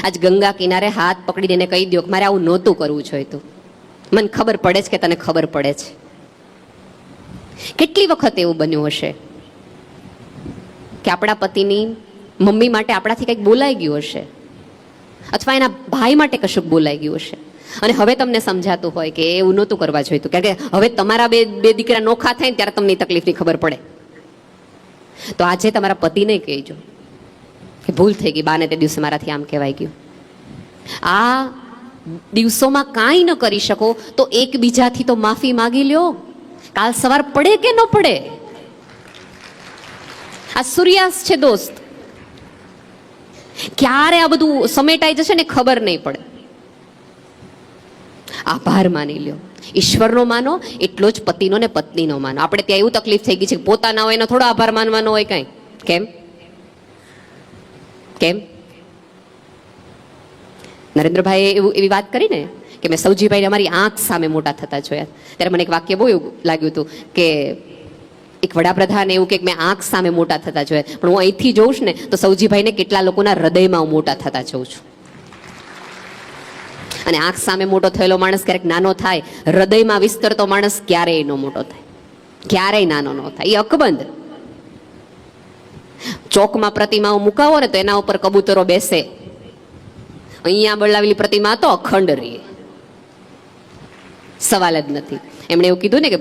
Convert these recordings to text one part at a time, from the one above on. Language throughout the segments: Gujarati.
આજ ગંગા કિનારે હાથ પકડીને એને કહી દો કે મારે આવું નહોતું કરવું જોઈતું, મને ખબર પડે છે કે તને ખબર પડે છે. કેટલી વખત એવું બન્યું હશે કે આપણા પતિની મમ્મી માટે આપણાથી કંઈક બોલાઈ ગયું હશે, અથવા એના ભાઈ માટે કશુંક બોલાઈ ગયું હશે, અને હવે તમને સમજાતું હોય કે એવું નહોતું કરવા જોઈતું, કારણ કે હવે તમારા બે દીકરા નોખા થાય ને ત્યારે તમને તકલીફની ખબર પડે. તો આજે તમારા પતિને કહેજો કે ભૂલ થઈ ગઈ, બાને તે દિવસે મારાથી આમ કહેવાય ગયું. આ દિવસોમાં કાંઈ ન કરી શકો તો એકબીજાથી તો માફી માગી લ્યો. કાલ સવાર પડે કે ન પડે, આ સૂર્યાસ્ત છે દોસ્ત, ક્યારે આ બધું સમેટાઈ જશે ને ખબર નહીં પડે. આભાર માની લ્યો, ઈશ્વરનો માનો એટલો જ પતિનો ને પત્નીનો માનો. આપણે ત્યાં એવું તકલીફ થઈ ગઈ છે કે પોતાના હોય એનો થોડો આભાર માનવાનો હોય કાંઈ. કેમ કેમ નરેન્દ્રભાઈએ એવી વાત કરી ને કે મેં સૌજીભાઈને અમારી આંખ સામે મોટા થતા જોયા, ત્યારે મને એક વાક્ય બહુ એવું લાગ્યું હતું કે એક વડાપ્રધાન એવું કે મેં આંખ સામે મોટા થતા જોયા, પણ હું અહીંથી જોઉં છું ને તો સૌજીભાઈને કેટલા લોકોના હૃદયમાં હું મોટા થતા જોઉં છું. અને આંખ સામે મોટો થયેલો માણસ ક્યારેક નાનો થાય, હૃદયમાં વિસ્તરતો માણસ ક્યારેય નો મોટો થાય, ક્યારેય નાનો ન થાય. એ અકબંધ. ચોકમાં પ્રતિમાઓ મુકાવો ને તો એના ઉપર કબૂતરો બેસે, અહીંયા બનાવેલી પ્રતિમા તો અખંડ રહે, સવાલ જ નથી. એમણે એવું કીધું ને કે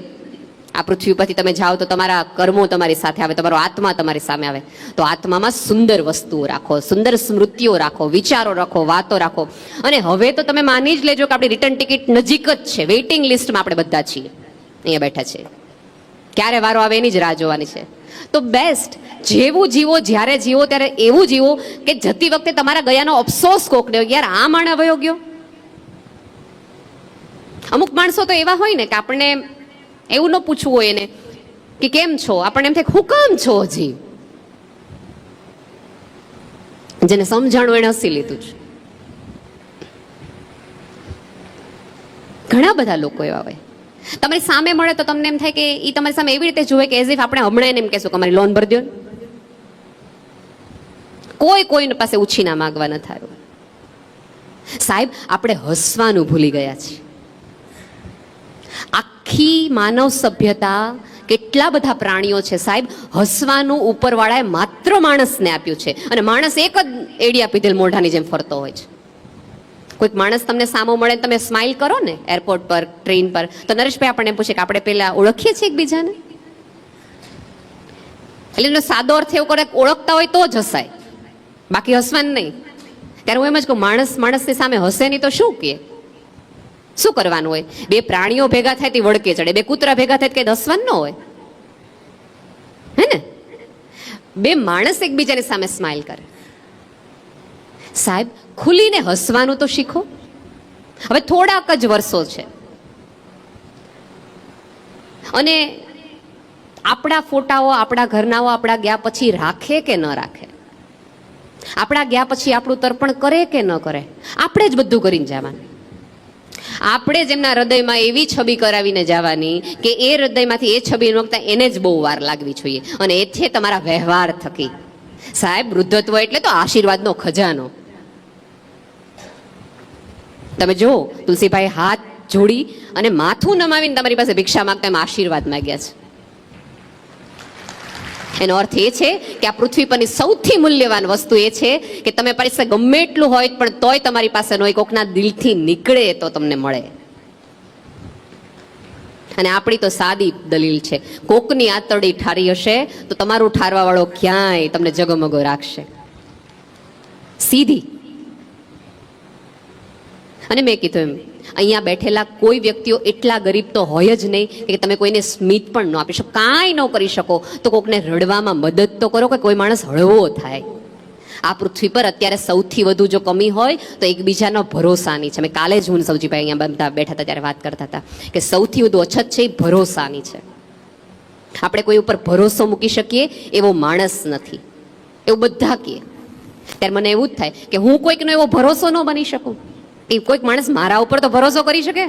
આ પૃથ્વી ઉપરથી તમે જાઓ તો તમારા કર્મો તમારી સાથે આવે, તમારો આત્મા તમારી સામે આવે. તો આત્મામાં સુંદર વસ્તુઓ રાખો, સુંદર સ્મૃતિઓ રાખો, વિચારો રાખો, વાતો રાખો. અને હવે તો તમે માની જ લેજો કે આપણી રિટર્ન ટિકિટ નજીક જ છે, વેઇટિંગ લિસ્ટમાં આપણે બધા છીએ, અહીંયા બેઠા છે, ક્યારે વારો આવે એની જ રાહ જોવાની છે. તો બેસ્ટ જેવું જીવો, જ્યારે જીવો ત્યારે એવું જીવો કે જતી વખતે તમારા ગયાનો અફસોસ કોકને હોય, યાર આ માણસ વયો ગયો. અમુક માણસો તો એવા હોય ને કે આપણને એવું ન પૂછવું હોય એને કે કેમ છો, આપણને એમ થાય હું કામ છો હજી. જેને સમજાણું એને હસી લીધું છે. ઘણા બધા લોકો એવા હોય, તમારી સામે મળે તો તમને એમ થાય કે એ તમારી સામે એવી રીતે જુએ કે એઝ ઇફ આપણે હમણાં એને એમ કહેશું કે અમારી લોન ભરી દો. કોઈની પાસે ઉછીના માંગવા ન થાય. સાહેબ આપણે હસવાનું ભૂલી ગયા છીએ. આખી માનવ સભ્યતા, કેટલા બધા પ્રાણીઓ છે સાહેબ, હસવાનું ઉપરવાળાએ માત્ર માણસને આપ્યું છે, અને માણસ એક જ એડિયા પીધેલ મોઢાની જેમ ફરતો હોય છે. કોઈક માણસ તમને સામો મળે, તમે સ્માઇલ કરો ને એરપોર્ટ પર, ટ્રેન પર, તો નરેશભાઈ આપણને પૂછે કે આપણે પેલા ઓળખીએ છીએ એકબીજાને? એટલે સાદો અર્થ એવો કરે, ઓળખતા હોય તો જ હસાય, બાકી હસવાનું નહીં. ત્યારે હું એમ જ કહું, માણસની સામે હસે નહીં તો શું કહે, શું કરવાનું હોય? બે પ્રાણીઓ ભેગા થાય તે વળકે ચડે, બે કૂતરા ભેગા થાય કે હસવાનું ન હોય, હે ને? બે માણસ એકબીજાની સામે સ્માઇલ કરે. સાહેબ ખુલીને હસવાનું તો શીખો. હવે થોડાક જ વર્ષો છે, અને આપણા ફોટાઓ આપણા ઘરનાઓ આપણા ગયા પછી રાખે કે ન રાખે, આપણા ગયા પછી આપણું તર્પણ કરે કે ન કરે, આપણે જ બધું કરીને જવાનું. આપણે જ એમના હૃદયમાં એવી છબી કરાવીને જવાની કે એ હૃદયમાંથી એ છબી નોખતા એને જ બહુ વાર લાગવી જોઈએ. અને એ છે તમારા વ્યવહાર થકી. સાહેબ વૃદ્ધત્વ એટલે તો આશીર્વાદનો ખજાનો. તમે જો તુલસીભાઈ હાથ જોડી અને માથું નમાવીને તમારી પાસે ભિક્ષા માંગતા એમ આશીર્વાદ માંગ્યા છે. એનો અર્થ એ છે કે આ પૃથ્વી પરની સૌથી મૂલ્યવાન વસ્તુ એ છે કે તમે પાસે ગમે એટલું હોય પણ તોય તમારી પાસે ન હોય, કોકના દિલથી નીકળે તો તમને મળે. અને આપણી તો સાદી દલીલ છે, કોકની આતરડી ઠારી હશે તો તમારું ઠારવા વાળો ક્યાંય તમને જગમગો રાખશે, સીધી. અને મેં કીધું એમ, અહીંયા બેઠેલા કોઈ વ્યક્તિઓ એટલા ગરીબ તો હોય જ નહીં કે તમે કોઈને સ્મિત પણ ન આપી શકો, કાંઈ ન કરી શકો તો કોકને રડવામાં મદદ તો કરો કે કોઈ માણસ હળવો થાય. આ પૃથ્વી પર અત્યારે સૌથી વધુ જો કમી હોય તો એકબીજાનો ભરોસાની છે. મેં કાલે જ હું સૌજીભાઈ અહીંયા બધા બેઠા હતા ત્યારે વાત કરતા હતા કે સૌથી વધુ અછત છે એ ભરોસાની છે. આપણે કોઈ ઉપર ભરોસો મૂકી શકીએ એવો માણસ નથી, એવું બધા કહે. ત્યારે મને એવું જ થાય કે હું કોઈકનો એવો ભરોસો ન બની શકું. એ કોઈક માણસ મારા ઉપર તો ભરોસો કરી શકે?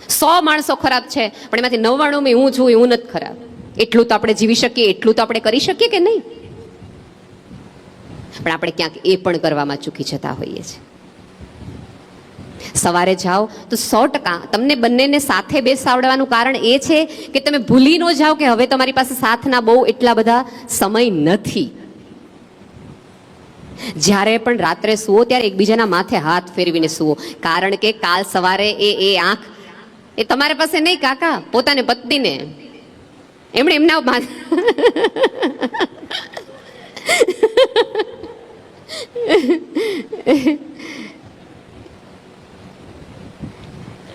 100 માણસો ખરાબ છે પણ એમાંથી 99 હું છું, એવું નથી ખરાબ. એટલું તો આપણે જીવી શકીએ, એટલું તો આપણે કરી શકીએ કે નહીં? પણ આપણે ક્યાંક એ પણ કરવામાં ચૂકી જતા હોઈએ છીએ. સવારે જાઓ તો 100% તમને બંનેને સાથે બેસાડવાનું કારણ એ છે કે તમે ભૂલી ન જાઓ કે હવે તમારી પાસે સાથના બહુ એટલા બધા સમય નથી. જ્યારે પણ રાત્રે સુવો ત્યારે એકબીજાના માથે હાથ ફેરવીને સુવો, કારણ કે કાલ સવારે એ આંખ એ તમારી પાસે નહીં કાકા, પોતાને પત્નીને એમણે એમના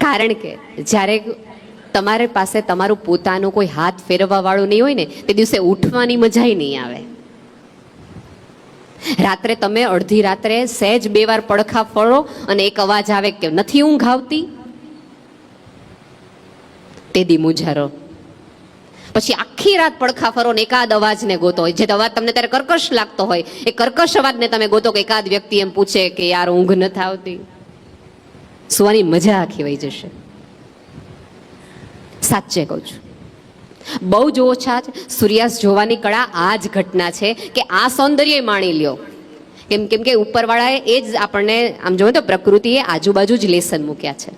કારણ કે જ્યારે તમારી પાસે તમારું પોતાનું કોઈ હાથ ફેરવવા વાળું નહીં હોય ને, તે દિવસે ઉઠવાની મજા નહીં આવે. રાત્રે તમે અડધી રાત્રે સહેજ 2 વાર પડખા ફરો અને એક અવાજ આવે કે નથી ઊંઘ આવતી, તે દી મુજારો. પછી આખી રાત પડખા ફરો ને એકાદ અવાજને ગોતો, જે અવાજ તમને ત્યારે કર્કશ લાગતો હોય એ કર્કશ અવાજને તમે ગોતો કે એકાદ વ્યક્તિ એમ પૂછે કે યાર ઊંઘ નથી આવતી. સુવાની મજા આખી વહી જશે. સાચે કહું છું, બહુ જ ઓછા જ સૂર્યાસ્ત જોવાની કળા આ જ ઘટના છે કે આ સૌંદર્ય માણી લ્યો. કેમ કે ઉપરવાળાએ એ જ આપણને આમ જોવો તો પ્રકૃતિએ આજુબાજુ જ લેસન મૂક્યા છે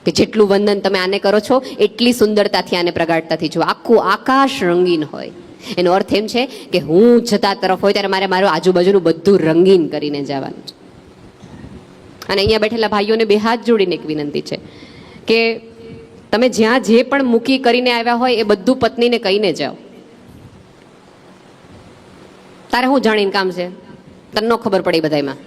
કે જેટલું વંદન તમે આને કરો છો એટલી સુંદરતાથી આને પ્રગાઢતાથી જો આખું આકાશ રંગીન હોય. એનો અર્થ એમ છે કે હું જતા તરફ હોય ત્યારે મારે મારું આજુબાજુનું બધું રંગીન કરીને જવાનું છે. અને અહીંયા બેઠેલા ભાઈઓને 2 હાથ જોડીને એક વિનંતી છે કે તમે જ્યાં જે પણ મૂકી કરીને આવ્યા હોય એ બધું પત્નીને કહીને જાઓ. તારે હું જાણીને કામ છે, તને ન ખબર પડે બધામાં.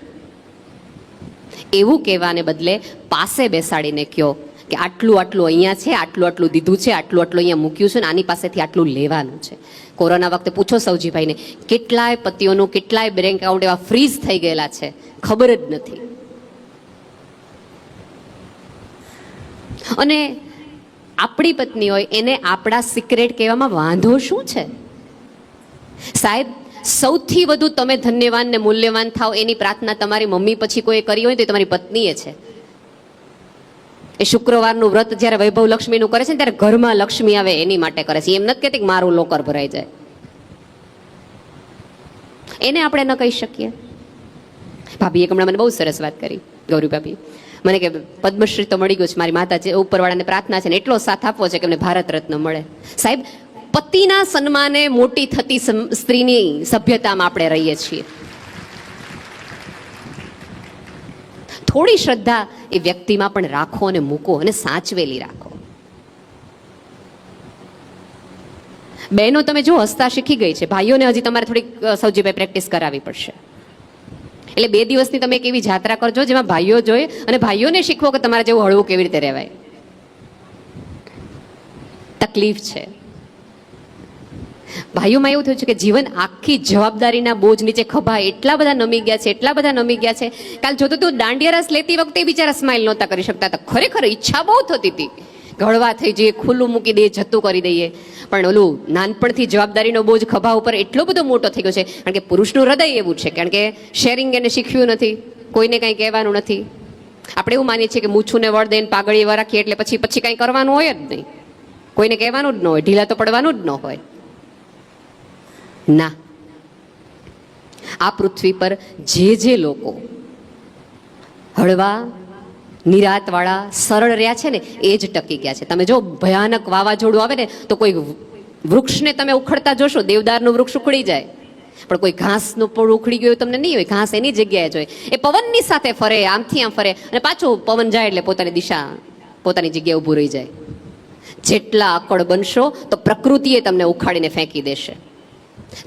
એવું કહેવાને બદલે પાસે બેસાડીને કહો કે આટલું આટલું અહીંયા છે, આટલું આટલું દીધું છે, આટલું આટલું અહીંયા મૂક્યું છે ને આની પાસેથી આટલું લેવાનું છે. કોરોના વખતે પૂછો સૌજીભાઈને, કેટલાય પતિઓનું કેટલાય બેંક એકાઉન્ટ એવા ફ્રીઝ થઈ ગયેલા છે, ખબર જ નથી. અને આપણી પત્ની હોય એને આપણા સિક્રેટ કહેવામાં વાંધો શું છે? સાહેબ, સૌથી વધુ તમે ધન્યવાન ને મૂલ્યવાન થાવ એની પ્રાર્થના તમારી મમ્મી પછી કોઈ કરી હોય તો તમારી પત્નીએ છે. એ શુક્રવારનું વ્રત જ્યારે વૈભવ લક્ષ્મીનું કરે છે ને ત્યારે ઘરમાં લક્ષ્મી આવે એની માટે કરે છે. એમ નથી કહેતી કે મારું લોકર ભરાઈ જાય. એને આપણે ન કહી શકીએ. ભાભીએ હમણાં મને બહુ સરસ વાત કરી, ગૌરી ભાભી મને કે પદ્મશ્રી તો મળી ગયું છે, મારી માતા જે ઉપરવાળાને પ્રાર્થના છે ને એટલો સાથ આપવો છે કે એમને ભારત રત્ન મળે. સાહેબ, પતિના સન્માને મોટી થતી સ્ત્રીની સભ્યતામાં આપણે રહીએ છીએ. થોડી શ્રદ્ધા એ વ્યક્તિમાં પણ રાખો અને મૂકો અને સાચવેલી રાખો. બહેનો તમે જો હસતા શીખી ગઈ છે, ભાઈઓને હજી તમારે થોડીક સૌજીભાઈ પ્રેક્ટિસ કરાવવી પડશે. એટલે 2 દિવસની તમે એક એવી જાત્રા કરજો જેમાં ભાઈઓ જોઈએ અને ભાઈઓને શીખવો કે તમારે જેવું હળવું કેવી રીતે રહેવાય. તકલીફ છે ભાઈઓમાં. એવું થયું છે કે જીવન આખી જવાબદારીના બોજ નીચે ખભા એટલા બધા નમી ગયા છે, એટલા બધા નમી ગયા છે. કાલ જોતો તું દાંડિયા રસ લેતી વખતે બિચારા સ્માઇલ નહોતા કરી શકતા હતા. ખરેખર ઈચ્છા બહુ થતી હતી ગળવા થઈ જઈએ, ખુલ્લું મૂકી દઈએ, જતું કરી દઈએ. પણ ઓલું નાનપણથી જવાબદારીનો બોજ ખભા ઉપર એટલો બધો મોટો થઈ ગયો છે, કારણ કે પુરુષનું હૃદય એવું છે, કારણ કે શેરિંગ એને શીખ્યું નથી, કોઈને કંઈ કહેવાનું નથી. આપણે એવું માનીએ છીએ કે મૂછુંને વળ દઈને પાઘડી રાખીએ એટલે પછી કંઈ કરવાનું હોય જ નહીં, કોઈને કહેવાનું જ ન હોય, ઢીલા તો પડવાનું જ ન હોય. ના, આ પૃથ્વી પર જે લોકો હળવા નિરાતવાળા સરળ રહ્યા છે ને એ જ ટકી ગયા છે. તમે જો ભયાનક વાવાઝોડું આવે ને તો કોઈ વૃક્ષને તમે ઉખડતા જોશો, દેવદારનું વૃક્ષ ઉખડી જાય, પણ કોઈ ઘાસનું પણ ઉખડી ગયું તમને નહીં હોય. ઘાસ એની જગ્યાએ જ હોય. એ પવનની સાથે ફરે, આમથી આમ ફરે અને પાછું પવન જાય એટલે પોતાની દિશા પોતાની જગ્યાએ ઊભું રહી જાય. જેટલા અકળ બનશો તો પ્રકૃતિએ તમને ઉખાડીને ફેંકી દેશે.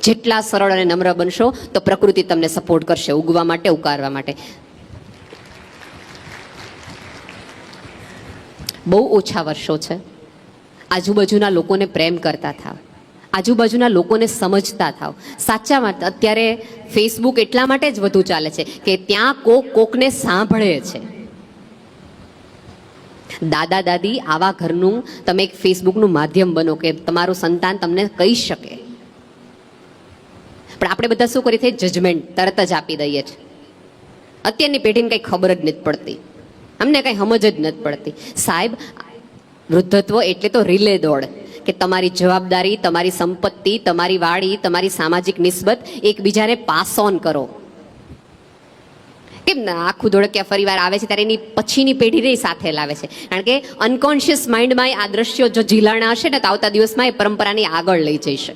જેટલા સરળ અને નમ્ર બનશો તો પ્રકૃતિ તમને સપોર્ટ કરશે ઉગવા માટે, ઉકારવા માટે. બહુ ઓછા વર્ષો છે. આજુબાજુના લોકોને પ્રેમ કરતા થાવ, આજુબાજુના લોકોને સમજતા થાવ. સાચામાં અત્યારે ફેસબુક એટલા માટે જ વધુ ચાલે છે કે ત્યાં કોકને સાંભળે છે. દાદા દાદી આવા ઘરનું તમે એક ફેસબુકનું માધ્યમ બનો કે તમારું સંતાન તમને કહી શકે. પણ આપણે બધા શું કરીએ છીએ? જજમેન્ટ તરત જ આપી દઈએ છીએ. અત્યારની પેઢીને કંઈ ખબર જ નથી પડતી, અમને કંઈ સમજ જ નથી પડતી. સાહેબ, વૃદ્ધત્વ એટલે તો રિલે દોડ કે તમારી જવાબદારી, તમારી સંપત્તિ, તમારી વાડી, તમારી સામાજિક નિસ્બત એકબીજાને પાસ ઓન કરો. કેમ ના આખું ધોળકિયા ફરીવાર આવે છે ત્યારે એની પછીની પેઢીને સાથે લાવે છે, કારણ કે અનકોન્શિયસ માઇન્ડમાં આ દ્રશ્યો જો ઝીલાણા હશે ને તો આવતા દિવસમાં એ પરંપરાની આગળ લઈ જઈશે.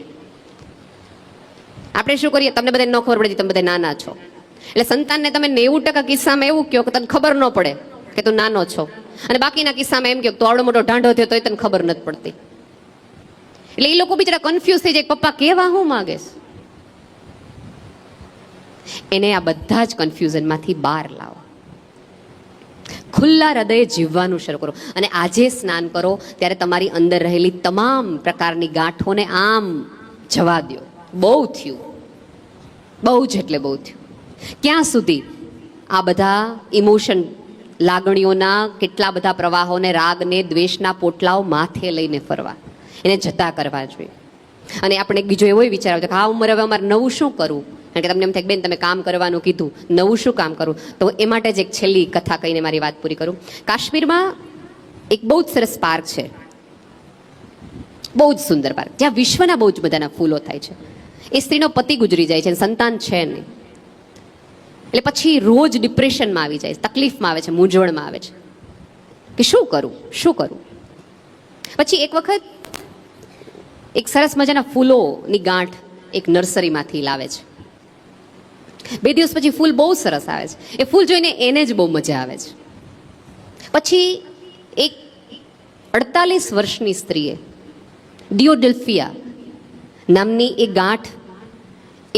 આપણે શું કરીએ, તમને બધાને ન ખબર પડે, તમે બધા નાના છો એટલે સંતાનને તમે 90% કિસ્સામાં એવું કહો કે તને ખબર ન પડે કે તું નાનો છો, અને બાકીના કિસ્સામાં એમ કહો તો આવડો મોટો ઢાંઢો થયો તોય તને ખબર નથી પડતી. એટલે એ લોકો બિચારા કન્ફ્યુઝ થઈ જાય, પપ્પા કેવા હું માંગે છે. એને આ બધા જ કન્ફ્યુઝનમાંથી બહાર લાવો, ખુલ્લા હૃદયે જીવવાનું શરૂ કરો, અને આજે સ્નાન કરો ત્યારે તમારી અંદર રહેલી તમામ પ્રકારની ગાંઠોને આમ જવા દો. બહુ થયું, બહુ જ એટલે બહુ થયું. ક્યાં સુધી આ બધા ઇમોશન, લાગણીઓના કેટલા બધા પ્રવાહોને, રાગને, દ્વેષના પોટલાઓ માથે લઈને ફરવા, એને જતા કરવા જોઈએ. અને આપણે બીજો એવો વિચાર આવતો કે આ ઉંમરે હવે અમારે નવું શું કરવું, કારણ કે તમને એમ થાય બેન તમે કામ કરવાનું કીધું, નવું શું કામ કરું. તો એ માટે જ એક છેલ્લી કથા કહીને મારી વાત પૂરી કરું. કાશ્મીરમાં એક બહુ જ સરસ પાર્ક છે, બહુ જ સુંદર પાર્ક, જ્યાં વિશ્વના બહુ જ બધાના ફૂલો થાય છે. એ સ્ત્રીનો પતિ ગુજરી જાય છે, સંતાન છે નહીં, એટલે પછી રોજ ડિપ્રેશનમાં આવી જાય છે, તકલીફમાં આવે છે, મૂંઝવણમાં આવે છે કે શું કરું, શું કરું. પછી એક વખત એક સરસ મજાના ફૂલોની ગાંઠ એક નર્સરીમાંથી લાવે છે. 2 દિવસ પછી ફૂલ બહુ સરસ આવે છે. એ ફૂલ જોઈને એને જ બહુ મજા આવે છે. પછી એક 48 વર્ષની સ્ત્રીએ ડિયોડેલ્ફિયા નામની એક ગાંઠ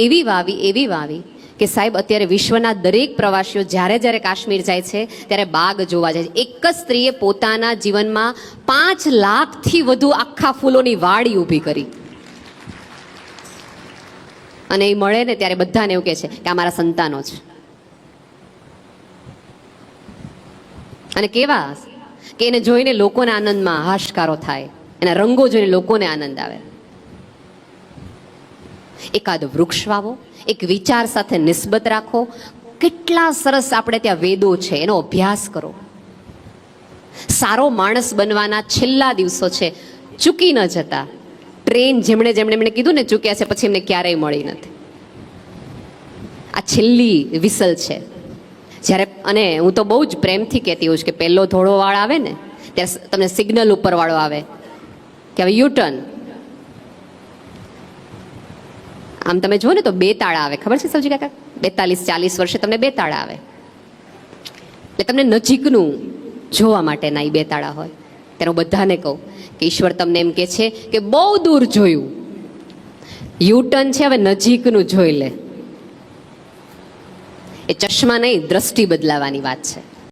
એવી વાવી કે સાહેબ અત્યારે વિશ્વના દરેક પ્રવાસીઓ જ્યારે જ્યારે કાશ્મીર જાય છે ત્યારે બાગ જોવા જાય છે. એક જ સ્ત્રીએ પોતાના જીવનમાં 5 લાખથી વધુ આખા ફૂલોની વાડી ઊભી કરી. અને એ મળે ને ત્યારે બધાને એવું કહે છે કે આ મારા સંતાનો છે. અને કેવા કે એને જોઈને લોકોને આનંદમાં હાશકારો થાય, એના રંગો જોઈને લોકોને આનંદ આવે. એકાદ વૃક્ષ વાવો, એક વિચાર સાથે નિસ્બત રાખો. કેટલા સરસ આપણે ત્યાં વેદો છે, એનો અભ્યાસ કરો. સારો માણસ બનવાના છેલ્લા દિવસો છે, ચૂકી ન જતા. ટ્રેન જેમણે કીધું ને ચૂક્યા છે પછી એમને ક્યારેય મળી નથી. આ છેલ્લી વિસલ છે જ્યારે, અને હું તો બહુ જ પ્રેમથી કહેતી હોઉં છું કે પહેલો ધોળો વાળ આવે ને ત્યારે તમને સિગ્નલ ઉપર વાળો આવે કે હવે યુટર્ન. આમ તમે જુઓ ને તો 2 તાળા આવે, ખબર છે સૌજી કાકા? 42-40 વર્ષે તમને 2 તાળા આવે, એટલે તમને નજીકનું જોવા માટેના એ 2 તાળા હોય. ત્યારે હું બધાને કહું કે ઈશ્વર તમને એમ કહે છે કે બહુ દૂર જોયું, યુટર્ન છે હવે નજીકનું જોઈ લે. એ ચશ્મા નહીં, દ્રષ્ટિ બદલાવાની વાત છે.